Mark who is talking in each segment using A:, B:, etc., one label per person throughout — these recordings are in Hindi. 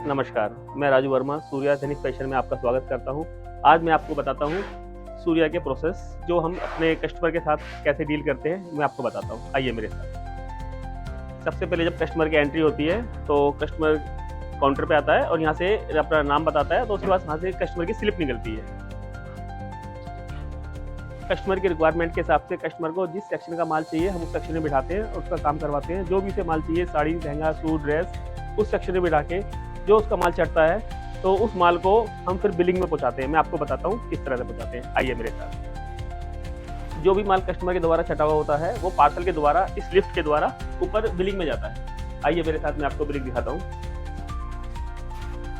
A: नमस्कार, मैं राजू वर्मा सूर्या एथनिक फैशन में आपका स्वागत करता हूं। आज मैं आपको बताता हूं सूर्या के प्रोसेस जो हम अपने कस्टमर के साथ कैसे डील करते हैं, मैं आपको बताता हूं। आइए मेरे साथ। सबसे पहले जब कस्टमर की एंट्री होती है तो कस्टमर काउंटर पे आता है और यहाँ से अपना नाम बताता है, तो उसके बाद यहाँ से कस्टमर की स्लिप निकलती है। कस्टमर की रिक्वायरमेंट के हिसाब से कस्टमर को जिस सेक्शन का माल चाहिए हम उस सेक्शन में बिठाते हैं और उसका काम करवाते हैं। जो भी उसे माल चाहिए, साड़ी, लहंगा, सूट, ड्रेस, उस सेक्शन में बिठा के जो उसका माल चढ़ता है तो उस माल को हम फिर बिलिंग में पहुंचाते हैं। मैं आपको बताता हूँ किस तरह से पहुंचाते हैं। आइए मेरे साथ। जो भी माल कस्टमर के द्वारा छटा हुआ होता है वो पार्सल के द्वारा इस लिफ्ट के द्वारा ऊपर बिलिंग में जाता है। आइए मेरे साथ, मैं आपको बिलिंग दिखाता हूँ।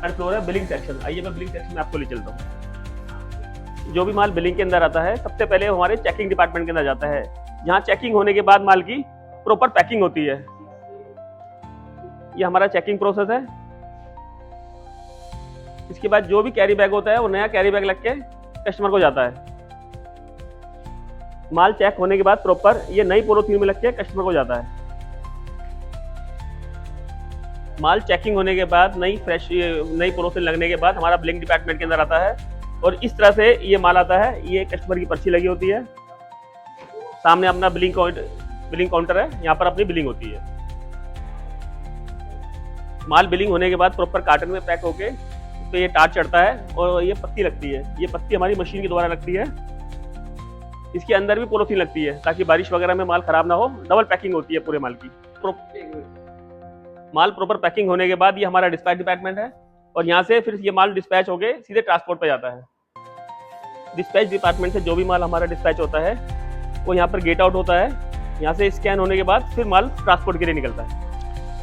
A: थर्ड फ्लोर है बिलिंग सेक्शन। आइए मैं बिलिंग सेक्शन में आपको ले चलता हूँ। जो भी माल बिलिंग के अंदर आता है सबसे पहले हमारे चेकिंग डिपार्टमेंट के अंदर जाता है, जहाँ चेकिंग होने के बाद माल की प्रॉपर पैकिंग होती है। ये हमारा चेकिंग प्रोसेस है। इसके बाद जो भी कैरी बैग होता है वो नया कैरी बैग लग के कस्टमर को जाता है। माल चेक होने के बाद प्रॉपर ये नई पॉलीथीन में लग के कस्टमर को जाता है। माल चेकिंग होने के बाद नई पॉलीथीन लगने के बाद हमारा बिलिंग डिपार्टमेंट के अंदर आता है और इस तरह से ये माल आता है। ये कस्टमर की पर्ची लगी होती है, सामने अपना बिलिंग काउंटर है, यहाँ पर अपनी बिलिंग होती है। माल बिलिंग होने के बाद प्रॉपर कार्टन में पैक होके तो ये टाट चढ़ता है और ये पत्ती लगती है। ये पत्ती हमारी मशीन के द्वारा लगती है। इसके अंदर भी पॉलीथीन लगती है ताकि बारिश वगैरह में माल खराब ना हो। डबल पैकिंग होती है पूरे माल की। माल प्रॉपर पैकिंग होने के बाद ये हमारा डिस्पैच डिपार्टमेंट है और यहाँ से फिर ये माल डिस्पैच होके सीधे ट्रांसपोर्ट पे जाता है। डिस्पैच डिपार्टमेंट से जो भी माल हमारा डिस्पैच होता है वो यहाँ पर गेट आउट होता है। यहाँ से स्कैन होने के बाद फिर माल ट्रांसपोर्ट के लिए निकलता है।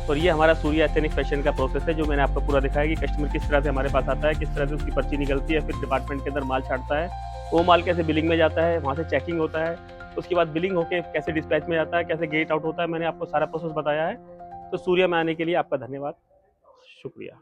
A: और ये हमारा सूर्या एथनिक फैशन का प्रोसेस है जो मैंने आपको पूरा दिखाया कि कस्टमर किस तरह से हमारे पास आता है, किस तरह से उसकी पर्ची निकलती है, फिर डिपार्टमेंट के अंदर माल छाटता है, वो माल कैसे बिलिंग में जाता है, वहाँ से चेकिंग होता है, उसके बाद बिलिंग होके कैसे डिस्पैच में जाता है, कैसे गेट आउट होता है। मैंने आपको सारा प्रोसेस बताया है। तो सूर्या में आने के लिए आपका धन्यवाद, शुक्रिया।